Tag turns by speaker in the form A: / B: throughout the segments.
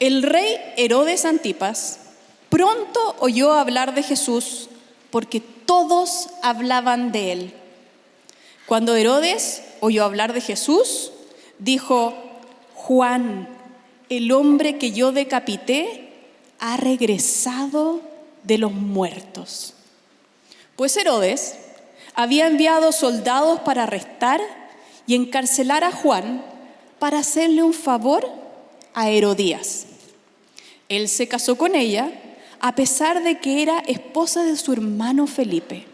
A: El rey Herodes Antipas pronto oyó hablar de Jesús porque todos hablaban de él. Cuando Herodes oyó hablar de Jesús, dijo: Juan, el hombre que yo decapité, ha regresado de los muertos. Pues Herodes había enviado soldados para arrestar y encarcelar a Juan para hacerle un favor a Herodías. Él se casó con ella a pesar de que era esposa de su hermano Felipe.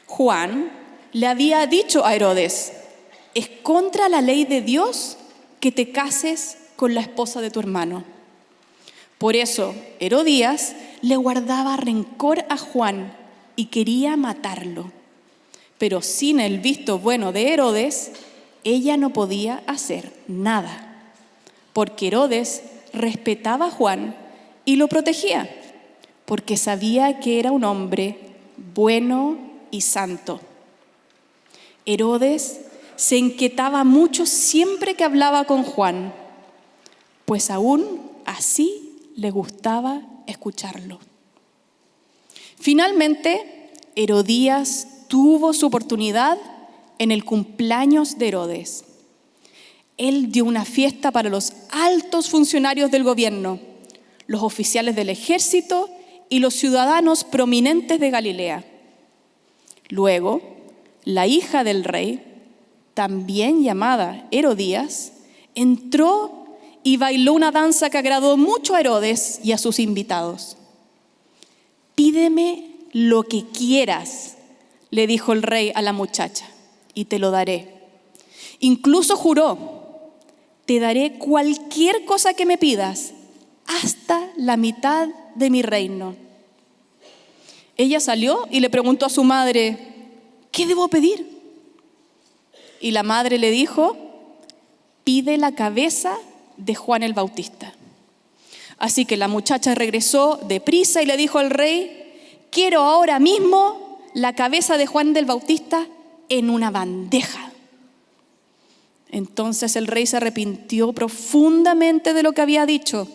A: Juan le había dicho a Herodes: es contra la ley de Dios que te cases con la esposa de tu hermano. Por eso Herodías le guardaba rencor a Juan y quería matarlo. Pero sin el visto bueno de Herodes, ella no podía hacer nada, porque Herodes respetaba a Juan y lo protegía, porque sabía que era un hombre bueno y santo. Herodes se inquietaba mucho siempre que hablaba con Juan, pues aún así le gustaba escucharlo. Finalmente, Herodías tuvo su oportunidad en el cumpleaños de Herodes. Él dio una fiesta para los altos funcionarios del gobierno, los oficiales del ejército y los ciudadanos prominentes de Galilea. Luego, la hija del rey, también llamada Herodías, entró y bailó una danza que agradó mucho a Herodes y a sus invitados. Pídeme lo que quieras, le dijo el rey a la muchacha, y te lo daré. Incluso juró: te daré cualquier cosa que me pidas, hasta la mitad de mi reino. Ella salió y le preguntó a su madre: ¿qué debo pedir? Y la madre le dijo: pide la cabeza de Juan el Bautista. Así que la muchacha regresó deprisa y le dijo al rey: quiero ahora mismo la cabeza de Juan el Bautista en una bandeja. Entonces el rey se arrepintió profundamente de lo que había dicho,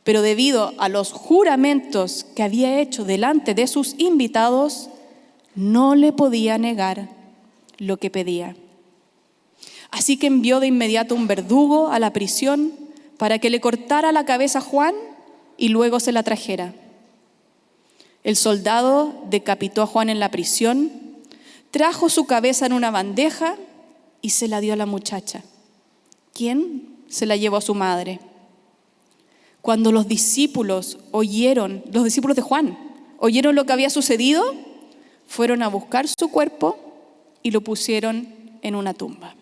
A: pero debido a los juramentos que había hecho delante de sus invitados, no le podía negar lo que pedía. Así que envió de inmediato un verdugo a la prisión para que le cortara la cabeza a Juan y luego se la trajera. El soldado decapitó a Juan en la prisión, trajo su cabeza en una bandeja y se la dio a la muchacha, quien se la llevó a su madre. Cuando los discípulos de Juan oyeron lo que había sucedido, fueron a buscar su cuerpo y lo pusieron en una tumba.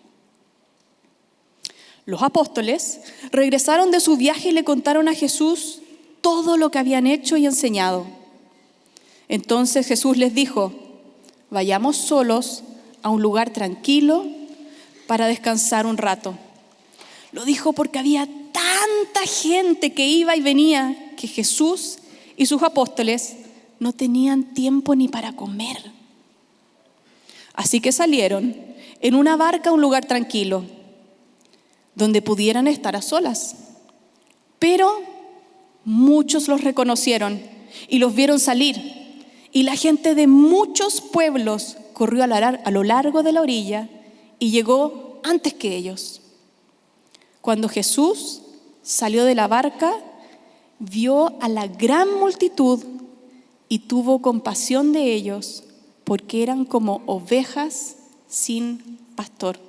A: Los apóstoles regresaron de su viaje y le contaron a Jesús todo lo que habían hecho y enseñado. Entonces Jesús les dijo: vayamos solos a un lugar tranquilo para descansar un rato. Lo dijo porque había tanta gente que iba y venía que Jesús y sus apóstoles no tenían tiempo ni para comer. Así que salieron en una barca a un lugar tranquilo, donde pudieran estar a solas. Pero muchos los reconocieron y los vieron salir. Y la gente de muchos pueblos corrió a lo largo de la orilla y llegó antes que ellos. Cuando Jesús salió de la barca, vio a la gran multitud y tuvo compasión de ellos, porque eran como ovejas sin pastor.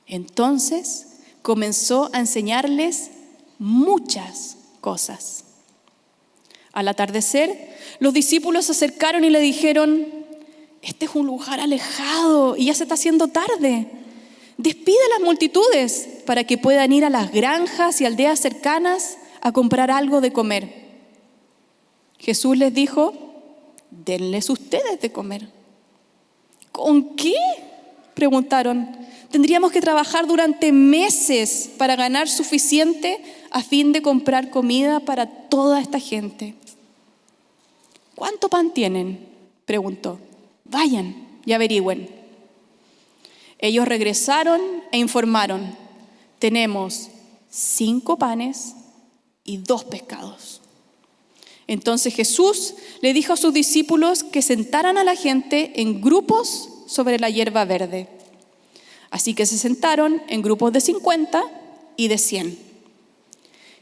A: Entonces comenzó a enseñarles muchas cosas. Al atardecer, los discípulos se acercaron y le dijeron: este es un lugar alejado y ya se está haciendo tarde. Despide a las multitudes para que puedan ir a las granjas y aldeas cercanas a comprar algo de comer. Jesús les dijo: denles ustedes de comer. ¿Con qué?, preguntaron. Tendríamos que trabajar durante meses para ganar suficiente a fin de comprar comida para toda esta gente. ¿Cuánto pan tienen?, preguntó. Vayan y averigüen. Ellos regresaron e informaron: tenemos 5 panes y 2 pescados. Entonces Jesús le dijo a sus discípulos que sentaran a la gente en grupos sobre la hierba verde. Así que se sentaron en grupos de 50 y de 100.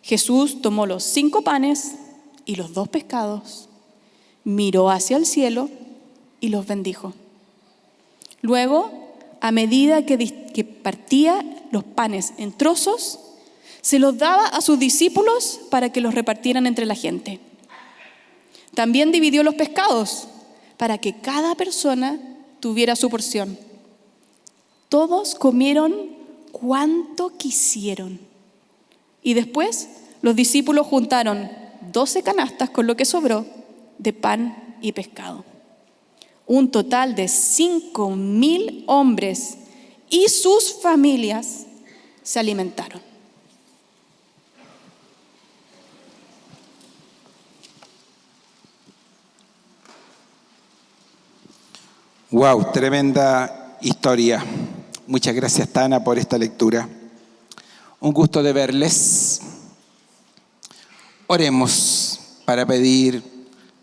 A: Jesús tomó los 5 panes y los 2 pescados, miró hacia el cielo y los bendijo. Luego, a medida que partía los panes en trozos, se los daba a sus discípulos para que los repartieran entre la gente. También dividió los pescados para que cada persona tuviera su porción. Todos comieron cuanto quisieron. Y después los discípulos juntaron 12 canastas con lo que sobró de pan y pescado. Un total de 5,000 hombres y sus familias se alimentaron.
B: Wow, tremenda historia. Muchas gracias, Tana, por esta lectura. Un gusto de verles. Oremos para pedir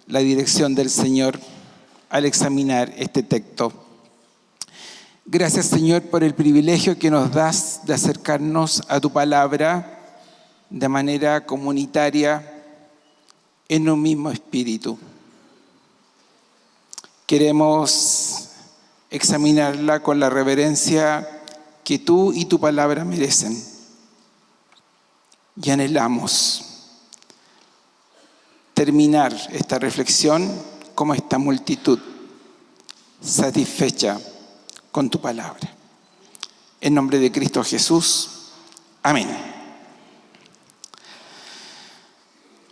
B: la dirección del Señor al examinar este texto. Gracias, Señor, por el privilegio que nos das de acercarnos a tu palabra de manera comunitaria en un mismo espíritu. Queremos examinarla con la reverencia que tú y tu palabra merecen. Y anhelamos terminar esta reflexión como esta multitud, satisfecha con tu palabra. En nombre de Cristo Jesús. Amén.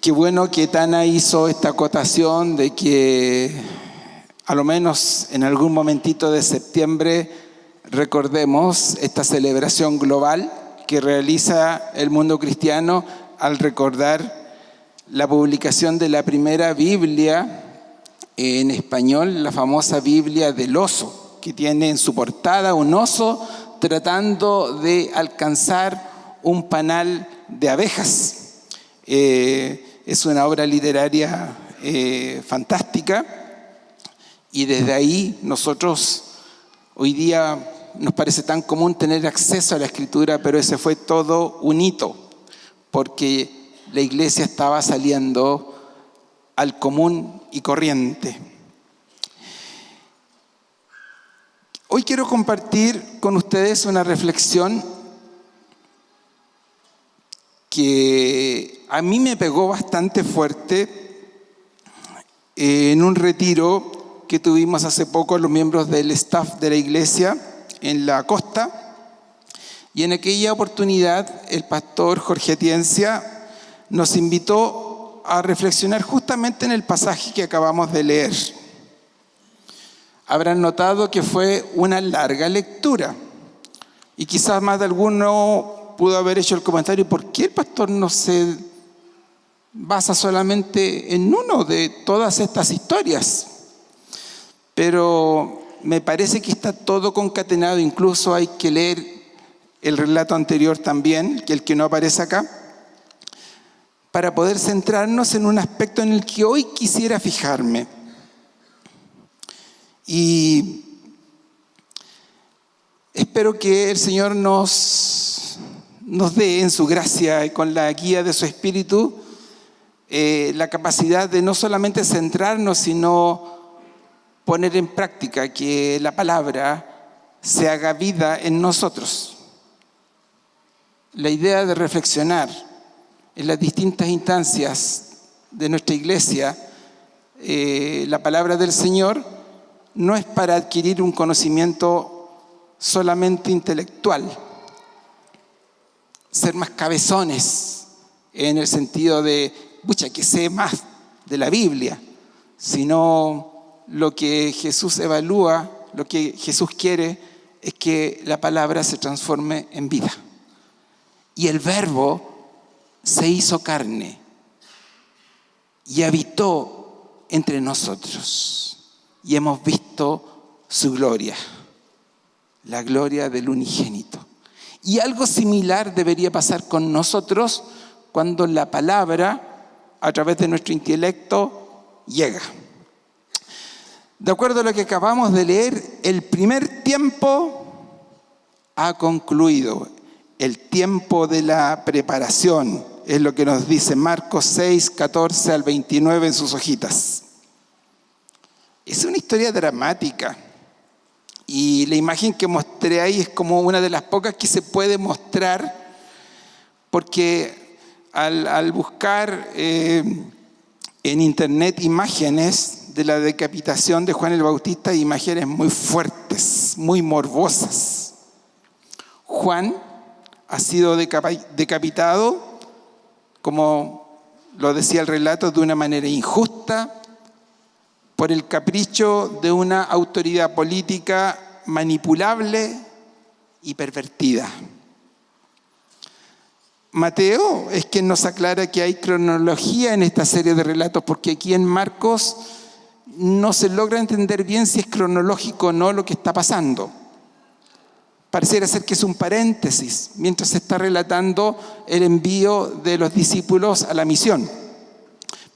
B: Qué bueno que Tana hizo esta acotación de que a lo menos en algún momentito de septiembre recordemos esta celebración global que realiza el mundo cristiano al recordar la publicación de la primera Biblia en español, la famosa Biblia del oso, que tiene en su portada un oso tratando de alcanzar un panal de abejas. Es una obra literaria fantástica. Y desde ahí nosotros hoy día nos parece tan común tener acceso a la Escritura, pero ese fue todo un hito, porque la iglesia estaba saliendo al común y corriente. Hoy quiero compartir con ustedes una reflexión que a mí me pegó bastante fuerte en un retiro que tuvimos hace poco los miembros del staff de la iglesia en la costa, y en aquella oportunidad el pastor Jorge Atienza nos invitó a reflexionar justamente en el pasaje que acabamos de leer. Habrán notado que fue una larga lectura y quizás más de alguno pudo haber hecho el comentario: ¿por qué el pastor no se basa solamente en uno de todas estas historias? Pero me parece que está todo concatenado. Incluso hay que leer el relato anterior también, que el que no aparece acá, para poder centrarnos en un aspecto en el que hoy quisiera fijarme. Y espero que el Señor nos dé en su gracia y con la guía de su Espíritu la capacidad de no solamente centrarnos, sino poner en práctica que la palabra se haga vida en nosotros. La idea de reflexionar en las distintas instancias de nuestra iglesia la palabra del Señor no es para adquirir un conocimiento solamente intelectual, ser más cabezones en el sentido de, que sé más de la Biblia, sino lo que Jesús evalúa, lo que Jesús quiere es que la palabra se transforme en vida. Y el Verbo se hizo carne y habitó entre nosotros. Y hemos visto su gloria, la gloria del unigénito. Y algo similar debería pasar con nosotros cuando la palabra, a través de nuestro intelecto, llega. De acuerdo a lo que acabamos de leer, el primer tiempo ha concluido. El tiempo de la preparación es lo que nos dice Marcos 6, 14 al 29 en sus hojitas. Es una historia dramática. Y la imagen que mostré ahí es como una de las pocas que se puede mostrar, porque al buscar en internet imágenes de la decapitación de Juan el Bautista, hay imágenes muy fuertes, muy morbosas. Juan ha sido decapitado, como lo decía el relato, de una manera injusta, por el capricho de una autoridad política manipulable y pervertida. Mateo es quien nos aclara que hay cronología en esta serie de relatos, porque aquí en Marcos no se logra entender bien si es cronológico o no lo que está pasando. Pareciera ser que es un paréntesis mientras se está relatando el envío de los discípulos a la misión.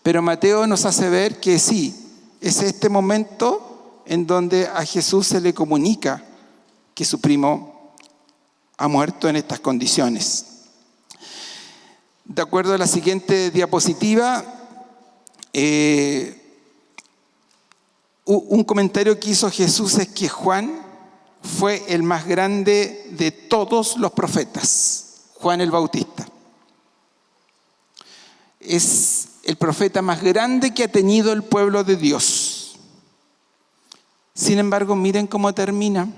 B: Pero Mateo nos hace ver que sí, es este momento en donde a Jesús se le comunica que su primo ha muerto en estas condiciones. De acuerdo a la siguiente diapositiva, un comentario que hizo Jesús es que Juan fue el más grande de todos los profetas, Juan el Bautista. Es el profeta más grande que ha tenido el pueblo de Dios. Sin embargo, miren cómo termina.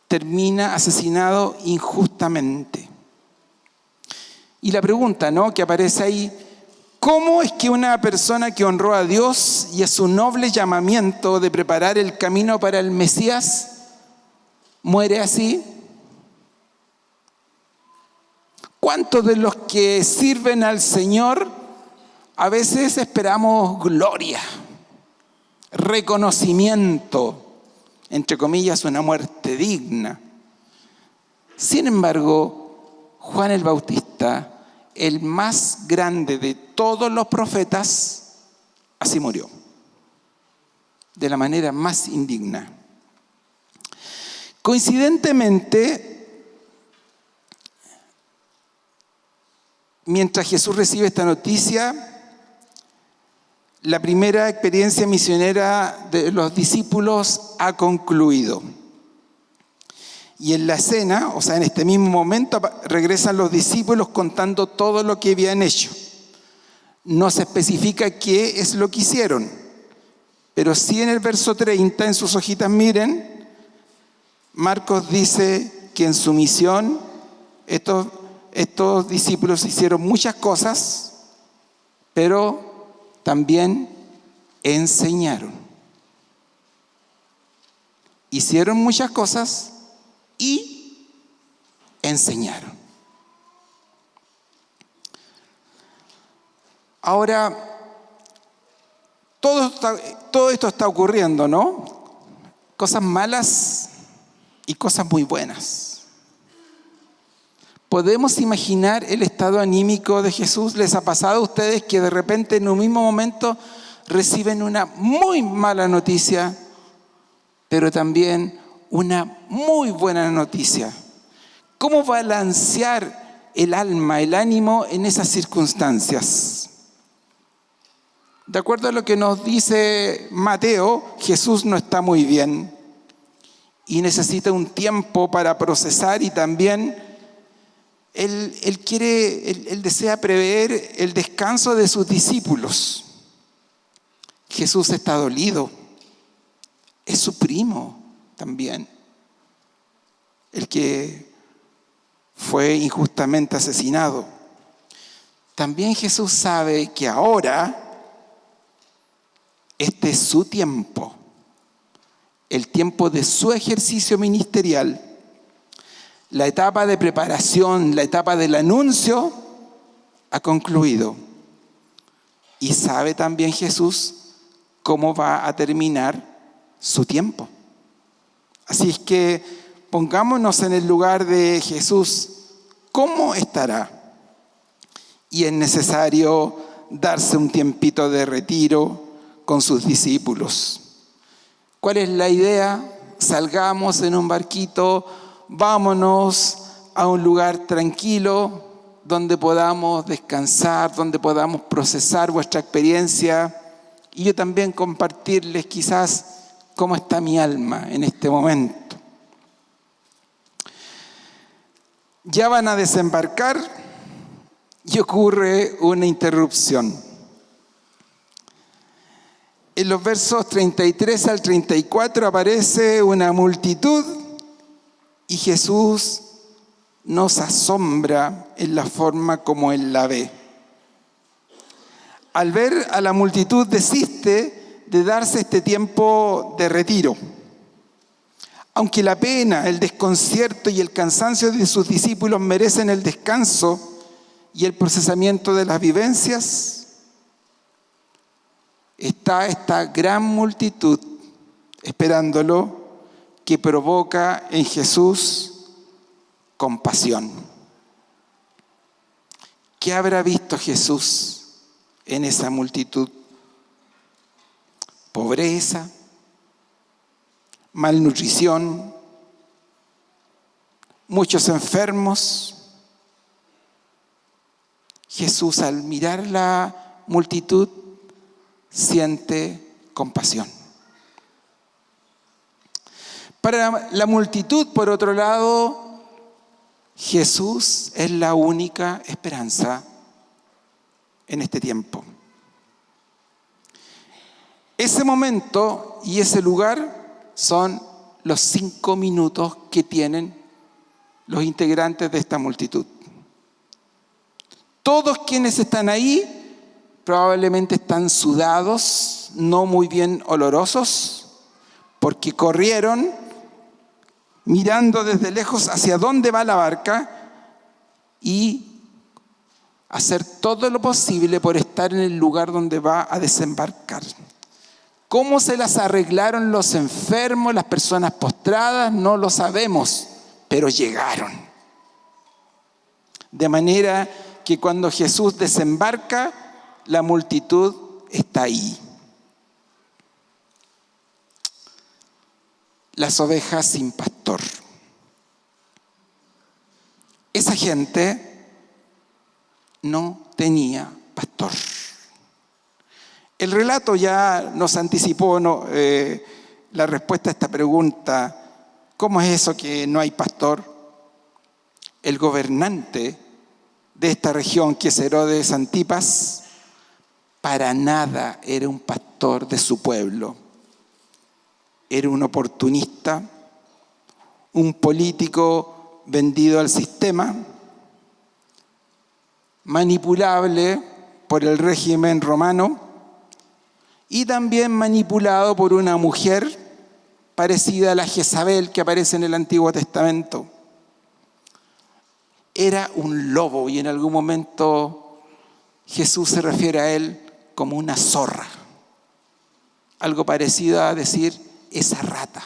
B: Termina asesinado injustamente. Y la pregunta, ¿no?, que aparece ahí: ¿cómo es que una persona que honró a Dios y a su noble llamamiento de preparar el camino para el Mesías muere así? ¿Cuántos de los que sirven al Señor a veces esperamos gloria, reconocimiento, entre comillas, una muerte digna? Sin embargo, Juan el Bautista, el más grande de todos los profetas, así murió, de la manera más indigna. Coincidentemente, mientras Jesús recibe esta noticia, la primera experiencia misionera de los discípulos ha concluido. Y en la escena, o sea, en este mismo momento, regresan los discípulos contando todo lo que habían hecho. No se especifica qué es lo que hicieron, pero sí en el verso 30, en sus hojitas, miren, Marcos dice que en su misión estos discípulos hicieron muchas cosas, pero también enseñaron. Hicieron muchas cosas y enseñaron. Ahora, todo esto está ocurriendo, ¿no? Cosas malas y cosas muy buenas. ¿Podemos imaginar el estado anímico de Jesús? ¿Les ha pasado a ustedes que de repente en un mismo momento reciben una muy mala noticia, pero también una muy buena noticia? ¿Cómo balancear el alma, el ánimo en esas circunstancias? De acuerdo a lo que nos dice Mateo, Jesús no está muy bien y necesita un tiempo para procesar, y también Él desea prever el descanso de sus discípulos. Jesús está dolido. Es su primo también, el que fue injustamente asesinado. También Jesús sabe que ahora este es su tiempo, el tiempo de su ejercicio ministerial. La etapa de preparación, la etapa del anuncio ha concluido. Y sabe también Jesús cómo va a terminar su tiempo. Así es que pongámonos en el lugar de Jesús. ¿Cómo estará? Y es necesario darse un tiempito de retiro con sus discípulos. ¿Cuál es la idea? Salgamos en un barquito, vámonos a un lugar tranquilo donde podamos descansar, donde podamos procesar vuestra experiencia y yo también compartirles quizás cómo está mi alma en este momento. Ya van a desembarcar y ocurre una interrupción. En los versos 33 al 34 aparece una multitud y Jesús nos asombra en la forma como Él la ve. Al ver a la multitud desiste de darse este tiempo de retiro. Aunque la pena, el desconcierto y el cansancio de sus discípulos merecen el descanso y el procesamiento de las vivencias, está esta gran multitud esperándolo que provoca en Jesús compasión. ¿Qué habrá visto Jesús en esa multitud? Pobreza, malnutrición, muchos enfermos. Jesús, al mirar la multitud, siente compasión. Para la multitud, por otro lado, Jesús es la única esperanza en este tiempo. Ese momento y ese lugar son los 5 minutos que tienen los integrantes de esta multitud. Todos quienes están ahí probablemente están sudados, no muy bien olorosos, porque corrieron mirando desde lejos hacia dónde va la barca y hacer todo lo posible por estar en el lugar donde va a desembarcar. ¿Cómo se las arreglaron los enfermos, las personas postradas? No lo sabemos, pero llegaron. De manera que cuando Jesús desembarca, la multitud está ahí. Las ovejas sin pastor. Esa gente no tenía pastor. El relato ya nos anticipó la respuesta a esta pregunta. ¿Cómo es eso que no hay pastor? El gobernante de esta región, que es Herodes Antipas, para nada era un pastor de su pueblo. Era un oportunista, un político vendido al sistema, manipulable por el régimen romano y también manipulado por una mujer parecida a la Jezabel que aparece en el Antiguo Testamento. Era un lobo y en algún momento Jesús se refiere a él como una zorra. Algo parecido a decir esa rata.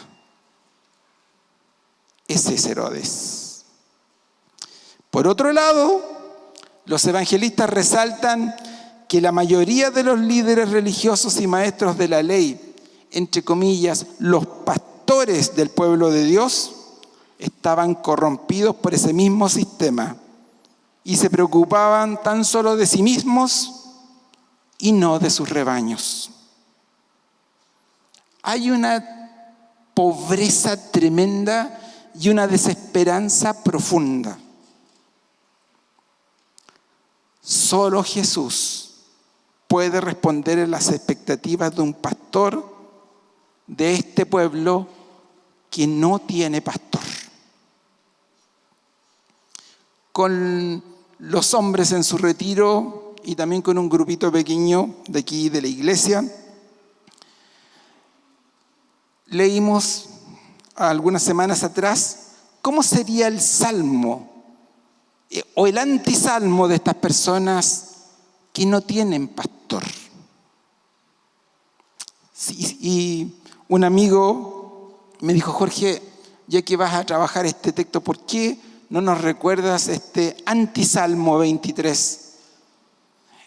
B: Ese es Herodes. Por otro lado, los evangelistas resaltan que la mayoría de los líderes religiosos y maestros de la ley, entre comillas, los pastores del pueblo de Dios, estaban corrompidos por ese mismo sistema y se preocupaban tan solo de sí mismos y no de sus rebaños. Hay una pobreza tremenda y una desesperanza profunda. Solo Jesús puede responder a las expectativas de un pastor de este pueblo que no tiene pastor. Con los hombres en su retiro y también con un grupito pequeño de aquí de la iglesia, leímos algunas semanas atrás cómo sería el salmo o el antisalmo de estas personas que no tienen pastor. Y un amigo me dijo: Jorge, ya que vas a trabajar este texto, ¿por qué no nos recuerdas este antisalmo 23?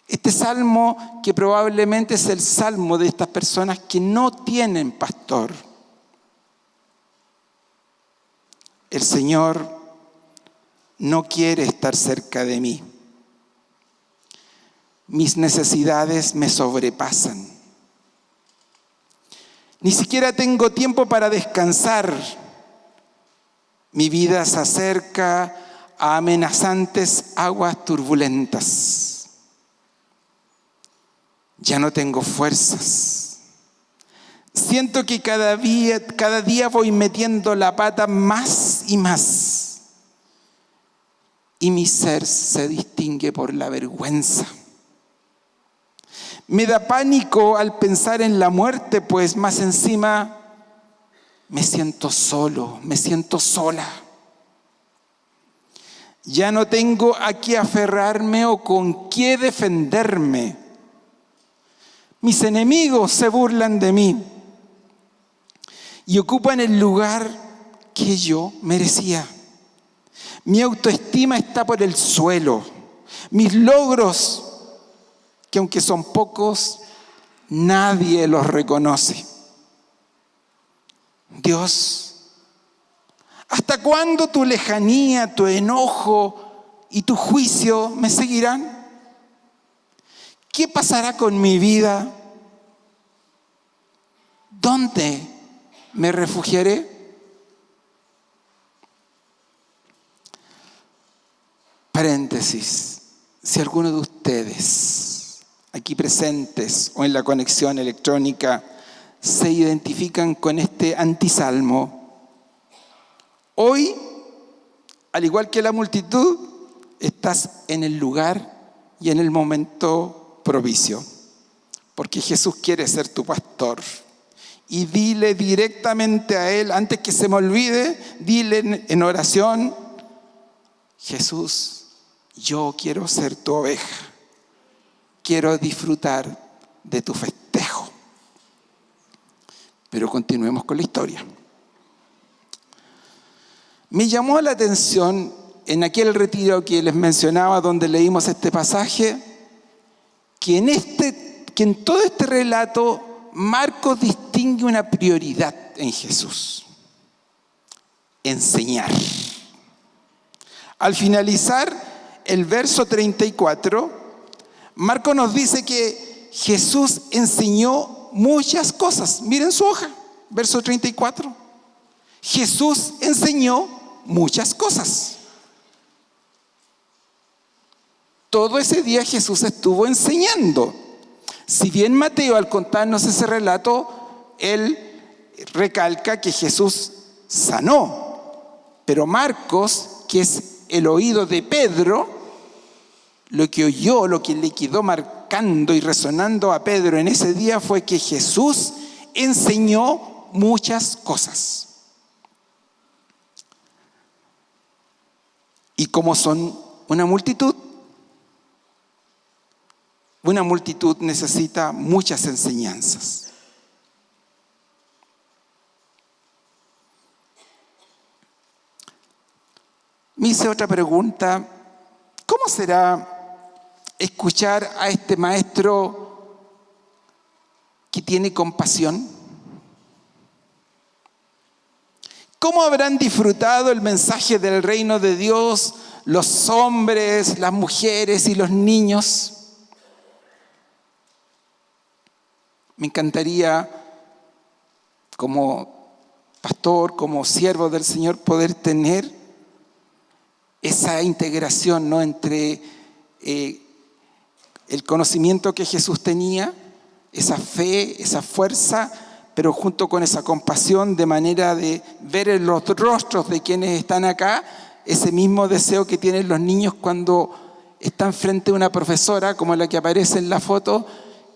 B: Este salmo que probablemente es el salmo de estas personas que no tienen pastor. El Señor no quiere estar cerca de mí. Mis necesidades me sobrepasan. Ni siquiera tengo tiempo para descansar. Mi vida se acerca a amenazantes aguas turbulentas. Ya no tengo fuerzas. Siento que cada día voy metiendo la pata más y más. Y mi ser se distingue por la vergüenza. Me da pánico al pensar en la muerte, pues más encima me siento solo, me siento sola. Ya no tengo a qué aferrarme o con qué defenderme. Mis enemigos se burlan de mí y ocupan el lugar que yo merecía. Mi autoestima está por el suelo. Mis logros, que aunque son pocos, nadie los reconoce. Dios, ¿hasta cuándo tu lejanía, tu enojo y tu juicio me seguirán? ¿Qué pasará con mi vida? ¿Dónde me refugiaré? Paréntesis. Si alguno de ustedes, aquí presentes o en la conexión electrónica, se identifican con este antisalmo, hoy, al igual que la multitud, estás en el lugar y en el momento propicio, porque Jesús quiere ser tu pastor. Y dile directamente a Él, antes que se me olvide, dile en oración: Jesús, yo quiero ser tu oveja, quiero disfrutar de tu festejo. Pero continuemos con la historia. Me llamó la atención en aquel retiro que les mencionaba, donde leímos este pasaje, que en todo este relato Marcos distingue una prioridad en Jesús: enseñar. Al finalizar el verso 34, Marcos nos dice que Jesús enseñó muchas cosas. Miren su hoja, verso 34. Jesús enseñó muchas cosas. Todo ese día Jesús estuvo enseñando. Si bien Mateo, al contarnos ese relato, él recalca que Jesús sanó. Pero Marcos, que es el oído de Pedro, lo que oyó, lo que le quedó marcando y resonando a Pedro en ese día fue que Jesús enseñó muchas cosas. Y como son una multitud necesita muchas enseñanzas. Me hice otra pregunta: ¿cómo será escuchar a este maestro que tiene compasión? ¿Cómo habrán disfrutado el mensaje del reino de Dios los hombres, las mujeres y los niños? Me encantaría, como pastor, como siervo del Señor, poder tener esa integración, ¿no?, entre el conocimiento que Jesús tenía, esa fe, esa fuerza, pero junto con esa compasión, de manera de ver en los rostros de quienes están acá ese mismo deseo que tienen los niños cuando están frente a una profesora, como la que aparece en la foto,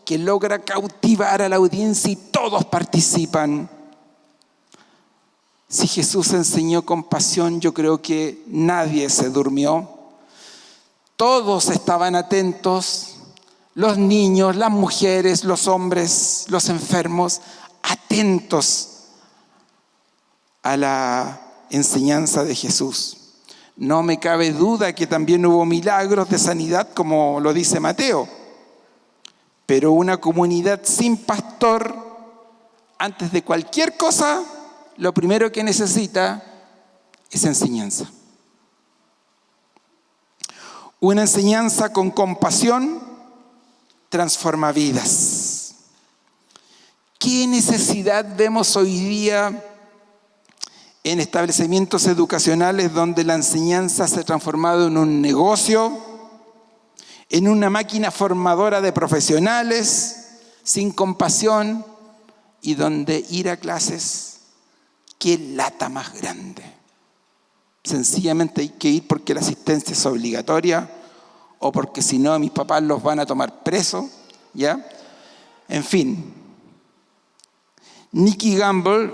B: que logra cautivar a la audiencia y todos participan. Si Jesús enseñó compasión, yo creo que nadie se durmió. Todos estaban atentos, los niños, las mujeres, los hombres, los enfermos, atentos a la enseñanza de Jesús. No me cabe duda que también hubo milagros de sanidad, como lo dice Mateo. Pero una comunidad sin pastor, antes de cualquier cosa, lo primero que necesita es enseñanza. Una enseñanza con compasión transforma vidas. ¿Qué necesidad vemos hoy día en establecimientos educacionales donde la enseñanza se ha transformado en un negocio, en una máquina formadora de profesionales, sin compasión, y donde ir a clases, qué lata más grande? Sencillamente hay que ir porque la asistencia es obligatoria o porque si no mis papás los van a tomar preso, ¿ya? En fin, Nicky Gamble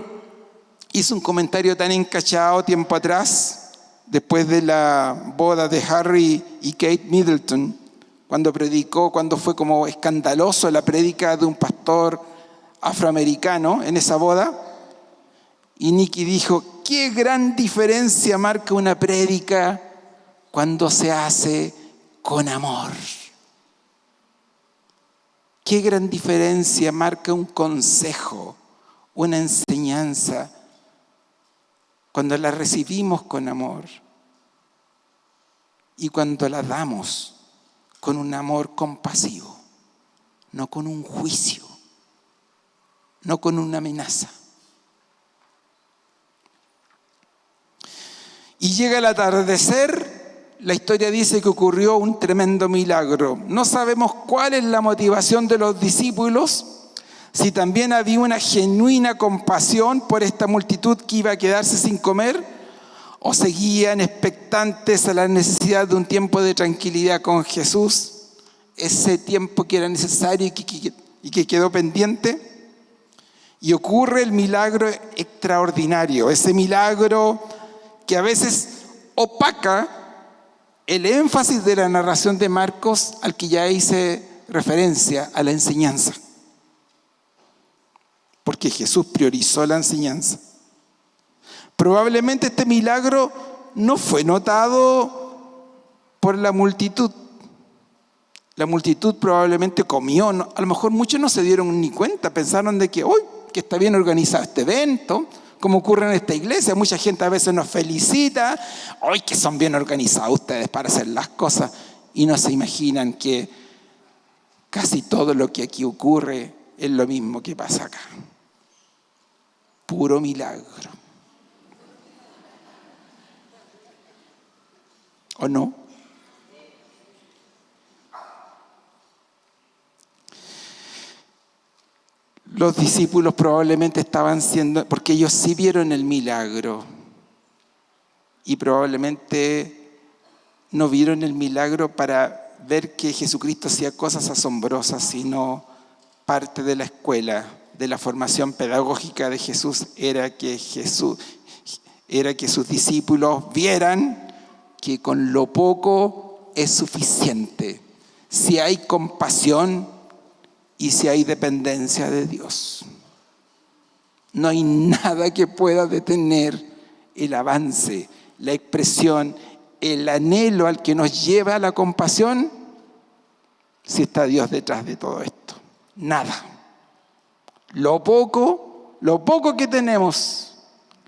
B: hizo un comentario tan encachado tiempo atrás, después de la boda de Harry y Kate Middleton, cuando fue como escandaloso la prédica de un pastor afroamericano en esa boda. Y Nicky dijo: qué gran diferencia marca una prédica cuando se hace con amor. Qué gran diferencia marca un consejo, una enseñanza, cuando la recibimos con amor y cuando la damos con un amor compasivo, no con un juicio, no con una amenaza. Y llega el atardecer, la historia dice que ocurrió un tremendo milagro. No sabemos cuál es la motivación de los discípulos, si también había una genuina compasión por esta multitud que iba a quedarse sin comer, o seguían expectantes a la necesidad de un tiempo de tranquilidad con Jesús, ese tiempo que era necesario y que quedó pendiente. Y ocurre el milagro extraordinario, ese milagro que a veces opaca el énfasis de la narración de Marcos al que ya hice referencia, a la enseñanza. Porque Jesús priorizó la enseñanza. Probablemente este milagro no fue notado por la multitud. La multitud probablemente comió, a lo mejor muchos no se dieron ni cuenta, pensaron de que hoy que está bien organizado este evento, como ocurre en esta iglesia. Mucha gente a veces nos felicita, hoy que son bien organizados ustedes para hacer las cosas, y no se imaginan que casi todo lo que aquí ocurre es lo mismo que pasa acá. Puro milagro. ¿O no? Los discípulos probablemente estaban siendo, porque ellos sí vieron el milagro, y probablemente no vieron el milagro para ver que Jesucristo hacía cosas asombrosas, sino parte de la escuela, de la formación pedagógica de Jesús, era que sus discípulos vieran que con lo poco es suficiente, si hay compasión y si hay dependencia de Dios. No hay nada que pueda detener el avance, la expresión, el anhelo al que nos lleva a la compasión, si está Dios detrás de todo esto. Nada. Lo poco que tenemos,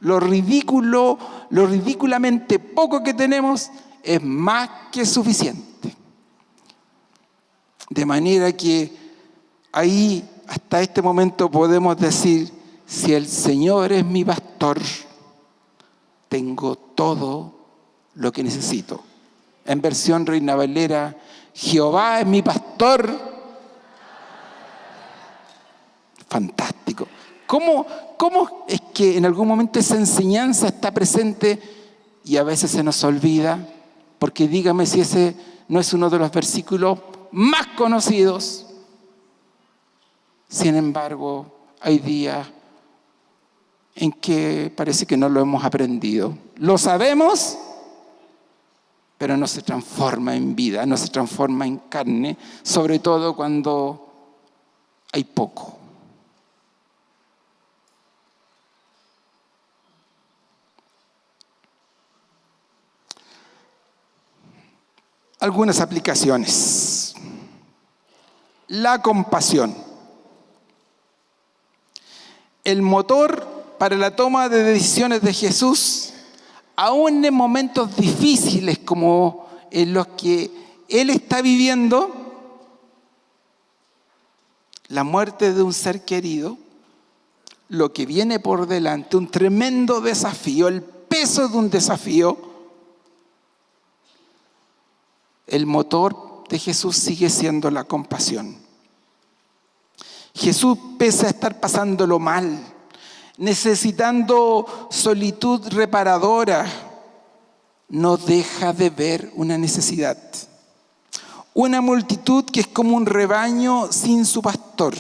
B: lo ridículamente poco que tenemos, es más que suficiente. De manera que ahí, hasta este momento, podemos decir: si el Señor es mi pastor, tengo todo lo que necesito. En versión Reina Valera: Jehová es mi pastor. Fantástico. ¿Cómo es que en algún momento esa enseñanza está presente y a veces se nos olvida? Porque dígame si ese no es uno de los versículos más conocidos. Sin embargo, hay días en que parece que no lo hemos aprendido. Lo sabemos, pero no se transforma en vida, no se transforma en carne, sobre todo cuando hay poco. Algunas aplicaciones. La compasión. El motor para la toma de decisiones de Jesús, aún en momentos difíciles como en los que Él está viviendo, la muerte de un ser querido, lo que viene por delante, un tremendo desafío, el peso de un desafío, el motor de Jesús sigue siendo la compasión. Jesús, pese a estar pasándolo mal, necesitando solitud reparadora, no deja de ver una necesidad. Una multitud que es como un rebaño sin su pastor,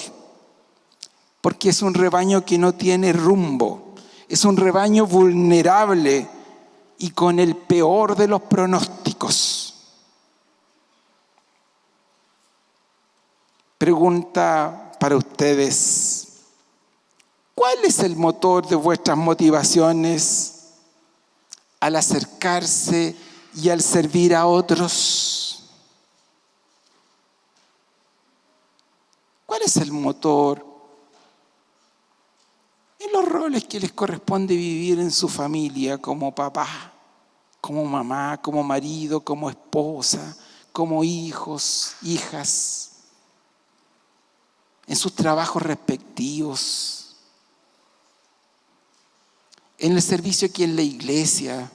B: porque es un rebaño que no tiene rumbo, es un rebaño vulnerable y con el peor de los pronósticos. Pregunta para ustedes: ¿cuál es el motor de vuestras motivaciones al acercarse y al servir a otros? ¿Cuál es el motor en los roles que les corresponde vivir en su familia, como papá, como mamá, como marido, como esposa, como hijos, hijas, en sus trabajos respectivos, en el servicio aquí en la iglesia?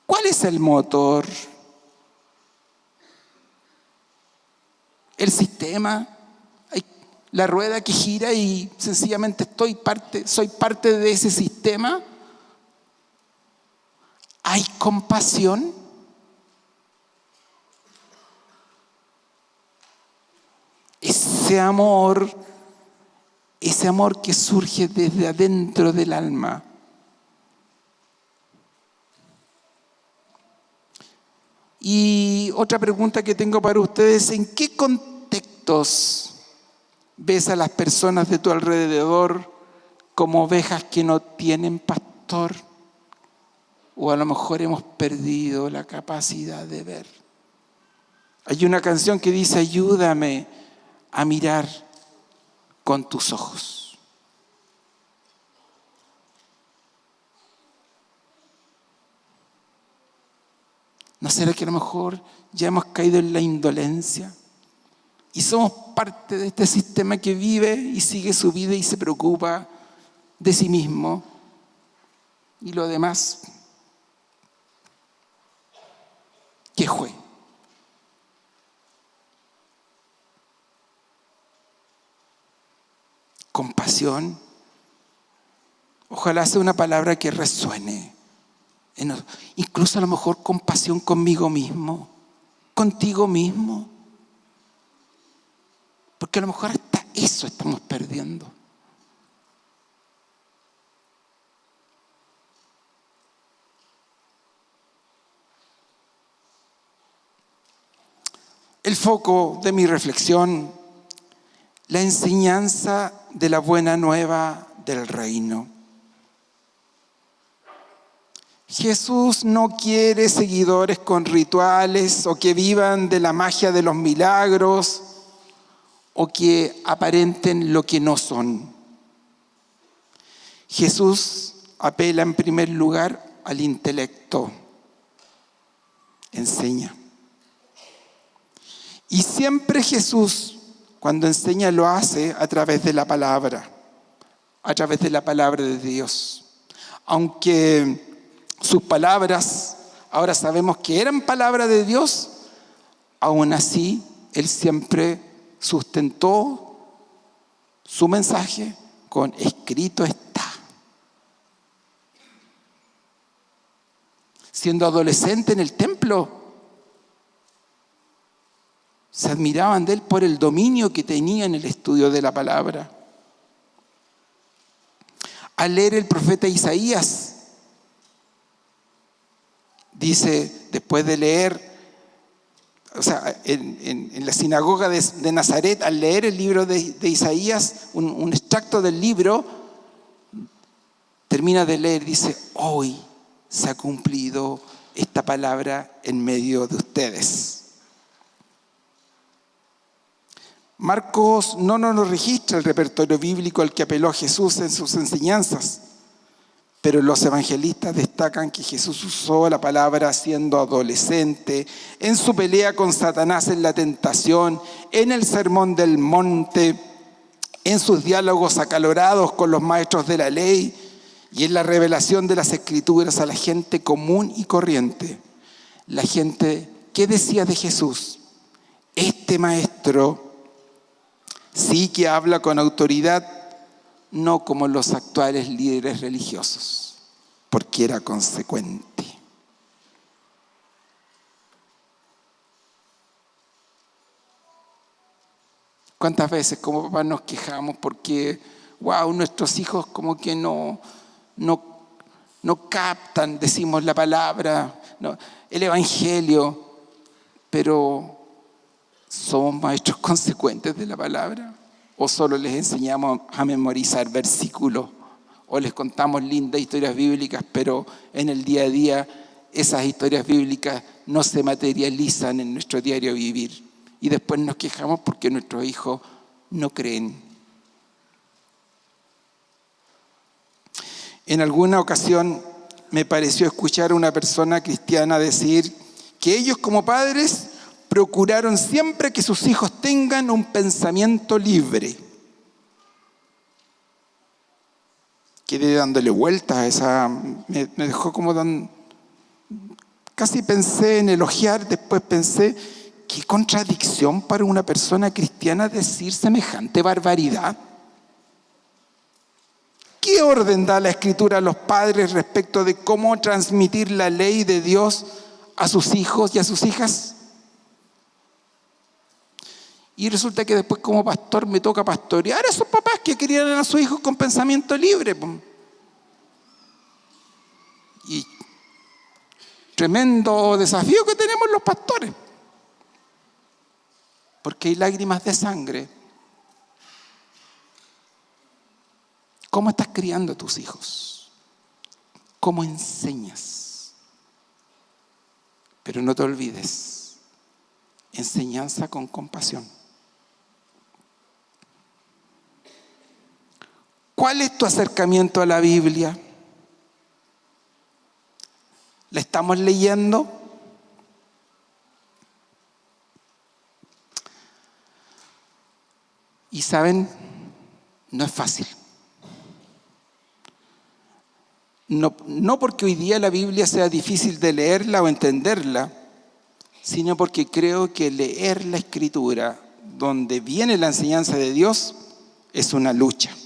B: ¿Cuál es el motor? ¿El sistema? ¿La rueda que gira y sencillamente soy parte de ese sistema? ¿Hay compasión? Ese amor que surge desde adentro del alma. Y otra pregunta que tengo para ustedes: ¿en qué contextos ves a las personas de tu alrededor como ovejas que no tienen pastor? O a lo mejor hemos perdido la capacidad de ver. Hay una canción que dice: ayúdame a mirar con tus ojos. ¿No será que a lo mejor ya hemos caído en la indolencia y somos parte de este sistema que vive y sigue su vida y se preocupa de sí mismo y lo demás qué fue? Compasión. Ojalá sea una palabra que resuene. Incluso a lo mejor compasión conmigo mismo, contigo mismo. Porque a lo mejor hasta eso estamos perdiendo. El foco de mi reflexión: la enseñanza de la buena nueva del reino. Jesús no quiere seguidores con rituales o que vivan de la magia de los milagros o que aparenten lo que no son. Jesús apela en primer lugar al intelecto. Enseña. Y siempre Jesús, cuando enseña, lo hace a través de la palabra de Dios. Aunque sus palabras ahora sabemos que eran palabra de Dios, aún así Él siempre sustentó su mensaje con: escrito está. Siendo adolescente en el templo, se admiraban de Él por el dominio que tenía en el estudio de la palabra. Al leer el profeta Isaías, dice, después de leer, en la sinagoga de Nazaret, al leer el libro de Isaías, un extracto del libro, termina de leer, dice: hoy se ha cumplido esta palabra en medio de ustedes. Marcos no nos registra el repertorio bíblico al que apeló Jesús en sus enseñanzas, pero los evangelistas destacan que Jesús usó la palabra siendo adolescente, en su pelea con Satanás en la tentación, en el sermón del monte, en sus diálogos acalorados con los maestros de la ley y en la revelación de las Escrituras a la gente común y corriente. La gente, ¿qué decía de Jesús? Este maestro sí que habla con autoridad, no como los actuales líderes religiosos, porque era consecuente. ¿Cuántas veces como papás nos quejamos porque, nuestros hijos como que no captan, decimos la palabra, el evangelio, pero ¿somos maestros consecuentes de la palabra? ¿O solo les enseñamos a memorizar versículos? ¿O les contamos lindas historias bíblicas, pero en el día a día esas historias bíblicas no se materializan en nuestro diario vivir? Y después nos quejamos porque nuestros hijos no creen. En alguna ocasión me pareció escuchar a una persona cristiana decir que ellos como padres procuraron siempre que sus hijos tengan un pensamiento libre. Quedé dándole vueltas a esa, me dejó como casi pensé en elogiar, después pensé, qué contradicción para una persona cristiana decir semejante barbaridad. ¿Qué orden da la Escritura a los padres respecto de cómo transmitir la ley de Dios a sus hijos y a sus hijas? Y resulta que después como pastor me toca pastorear a esos papás que querían a sus hijos con pensamiento libre. Y tremendo desafío que tenemos los pastores. Porque hay lágrimas de sangre. ¿Cómo estás criando a tus hijos? ¿Cómo enseñas? Pero no te olvides, enseñanza con compasión. ¿Cuál es tu acercamiento a la Biblia? ¿La estamos leyendo? Y saben, no es fácil. No porque hoy día la Biblia sea difícil de leerla o entenderla, sino porque creo que leer la Escritura, donde viene la enseñanza de Dios, es una lucha.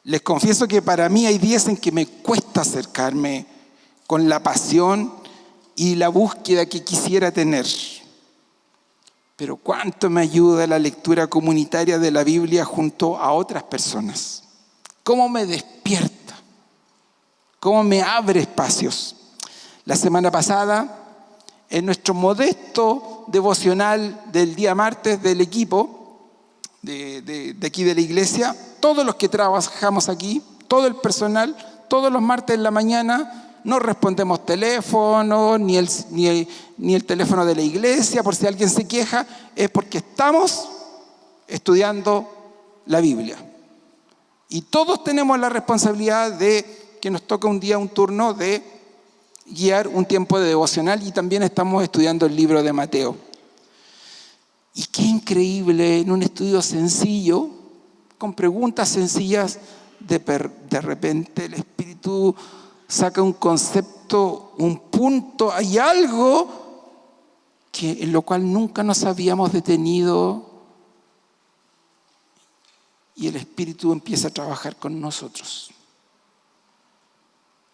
B: Les confieso que para mí hay días en que me cuesta acercarme con la pasión y la búsqueda que quisiera tener. Pero cuánto me ayuda la lectura comunitaria de la Biblia junto a otras personas. Cómo me despierta, cómo me abre espacios. La semana pasada, en nuestro modesto devocional del día martes del equipo de aquí de la iglesia, todos los que trabajamos aquí, todo el personal, todos los martes en la mañana, no respondemos teléfono, ni el teléfono de la iglesia, por si alguien se queja, es porque estamos estudiando la Biblia. Y todos tenemos la responsabilidad de que nos toca un día, un turno de guiar un tiempo de devocional, y también estamos estudiando el libro de Mateo. Y qué increíble, en un estudio sencillo, con preguntas sencillas, de repente el Espíritu saca un concepto, un punto, hay algo en lo cual nunca nos habíamos detenido, y el Espíritu empieza a trabajar con nosotros.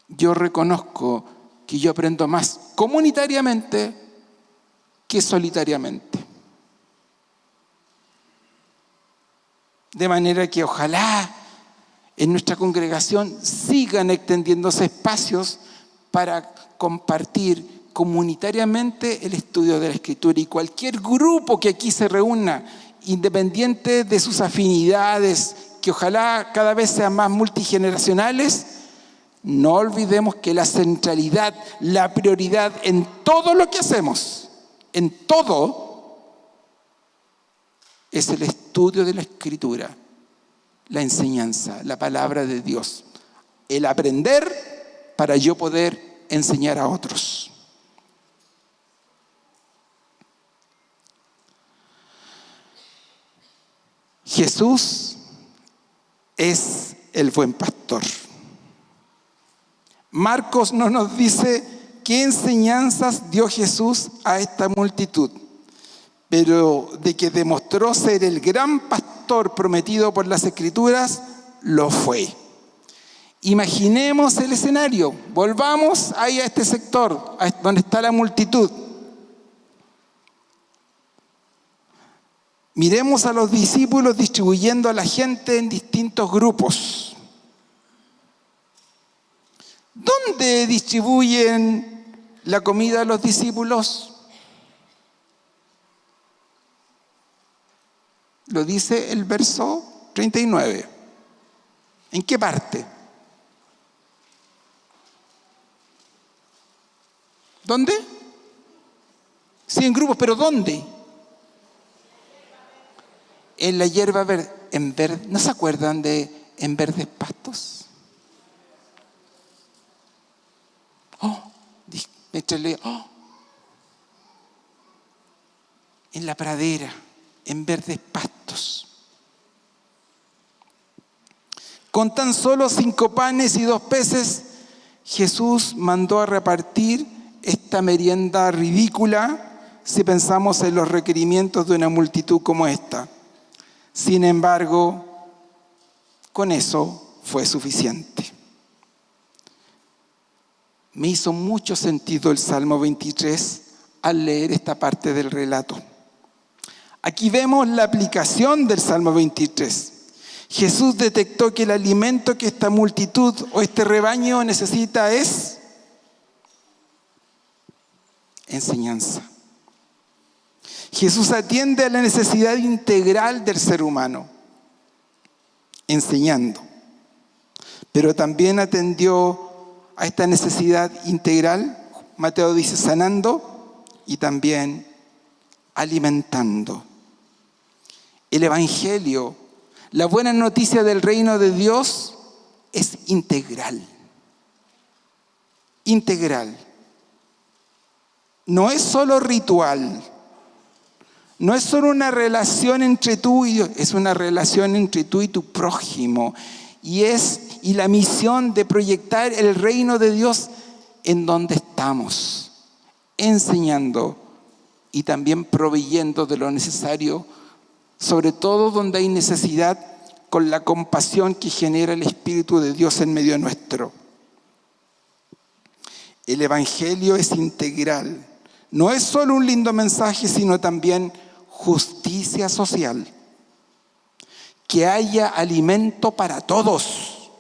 B: Yo reconozco que yo aprendo más comunitariamente que solitariamente. De manera que ojalá en nuestra congregación sigan extendiéndose espacios para compartir comunitariamente el estudio de la Escritura, y cualquier grupo que aquí se reúna, independiente de sus afinidades, que ojalá cada vez sean más multigeneracionales, No olvidemos que la centralidad, la prioridad en todo lo que hacemos, en todo, es el estudio de la Escritura, la enseñanza, la palabra de Dios. El aprender para yo poder enseñar a otros. Jesús es el buen pastor. Marcos no nos dice qué enseñanzas dio Jesús a esta multitud, pero de que demostró ser el gran pastor prometido por las Escrituras, lo fue. Imaginemos el escenario, volvamos ahí a este sector, donde está la multitud. Miremos a los discípulos distribuyendo a la gente en distintos grupos. ¿Dónde distribuyen la comida a los discípulos? Lo dice el verso 39. ¿En qué parte? ¿Dónde? Sí, en grupos, pero ¿dónde? En la hierba verde, ¿no se acuerdan de en verdes pastos? En la pradera, en verdes pastos. Con tan solo 5 panes y 2 peces, Jesús mandó a repartir esta merienda ridícula si pensamos en los requerimientos de una multitud como esta. Sin embargo, con eso fue suficiente. Me hizo mucho sentido el Salmo 23 al leer esta parte del relato. Aquí vemos la aplicación del Salmo 23. Jesús detectó que el alimento que esta multitud o este rebaño necesita es enseñanza. Jesús atiende a la necesidad integral del ser humano, enseñando. Pero también atendió a esta necesidad integral, Mateo dice, sanando y también alimentando. El Evangelio, la buena noticia del reino de Dios, es integral. Integral. No es solo ritual. No es solo una relación entre tú y Dios, es una relación entre tú y tu prójimo. Y la misión de proyectar el reino de Dios en donde estamos, enseñando y también proveyendo de lo necesario, sobre todo donde hay necesidad, con la compasión que genera el Espíritu de Dios en medio nuestro. El Evangelio es integral. No es solo un lindo mensaje, sino también justicia social. Que haya alimento para todos.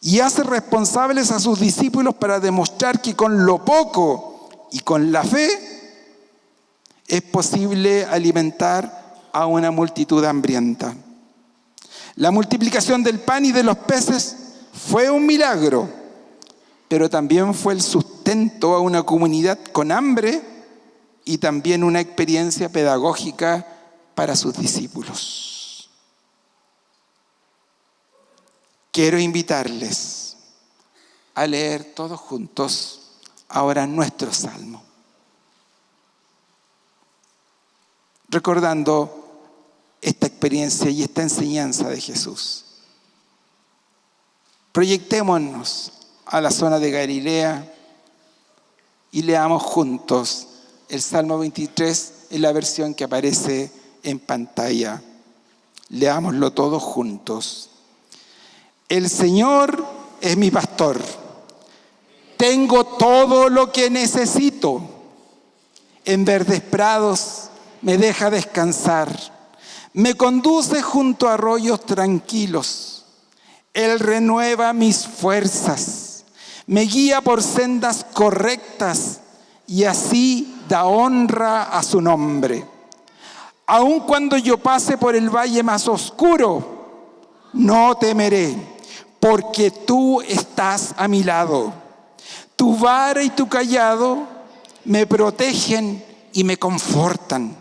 B: Y hace responsables a sus discípulos para demostrar que con lo poco y con la fe es posible alimentar a una multitud hambrienta. La multiplicación del pan y de los peces fue un milagro, pero también fue el sustento a una comunidad con hambre y también una experiencia pedagógica para sus discípulos. Quiero invitarles a leer todos juntos ahora nuestro salmo, recordando esta experiencia y esta enseñanza de Jesús. Proyectémonos a la zona de Galilea y leamos juntos el Salmo 23 en la versión que aparece en pantalla. Leámoslo todos juntos. El Señor es mi pastor. Tengo todo lo que necesito. En verdes prados me deja descansar. Me conduce junto a arroyos tranquilos. Él renueva mis fuerzas. Me guía por sendas correctas y así da honra a su nombre. Aun cuando yo pase por el valle más oscuro, no temeré, porque tú estás a mi lado. Tu vara y tu cayado me protegen y me confortan.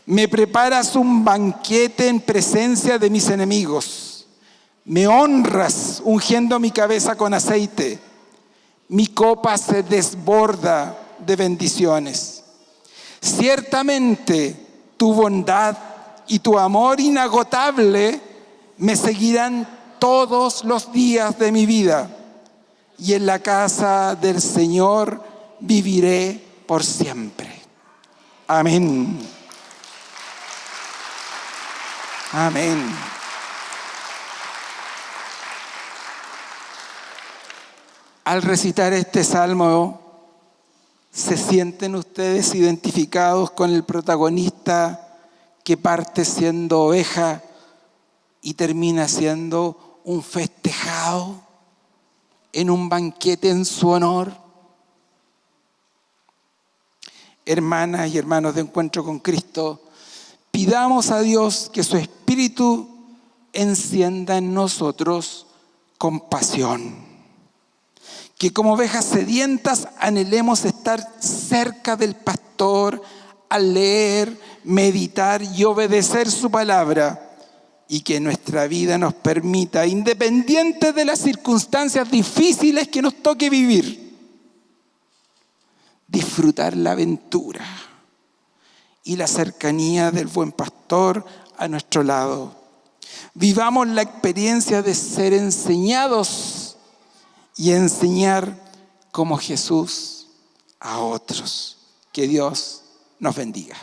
B: Me preparas un banquete en presencia de mis enemigos. Me honras ungiendo mi cabeza con aceite. Mi copa se desborda de bendiciones. Ciertamente tu bondad y tu amor inagotable me seguirán todos los días de mi vida, y en la casa del Señor viviré por siempre. Amén. Amén. Al recitar este salmo, ¿se sienten ustedes identificados con el protagonista que parte siendo oveja y termina siendo un festejado en un banquete en su honor? Hermanas y hermanos de Encuentro con Cristo, pidamos a Dios que su Espíritu encienda en nosotros compasión. Que como ovejas sedientas anhelemos estar cerca del pastor al leer, meditar y obedecer su palabra, y que nuestra vida nos permita, independiente de las circunstancias difíciles que nos toque vivir, disfrutar la aventura y la cercanía del buen pastor a nuestro lado. Vivamos la experiencia de ser enseñados y enseñar como Jesús a otros. Que Dios nos bendiga.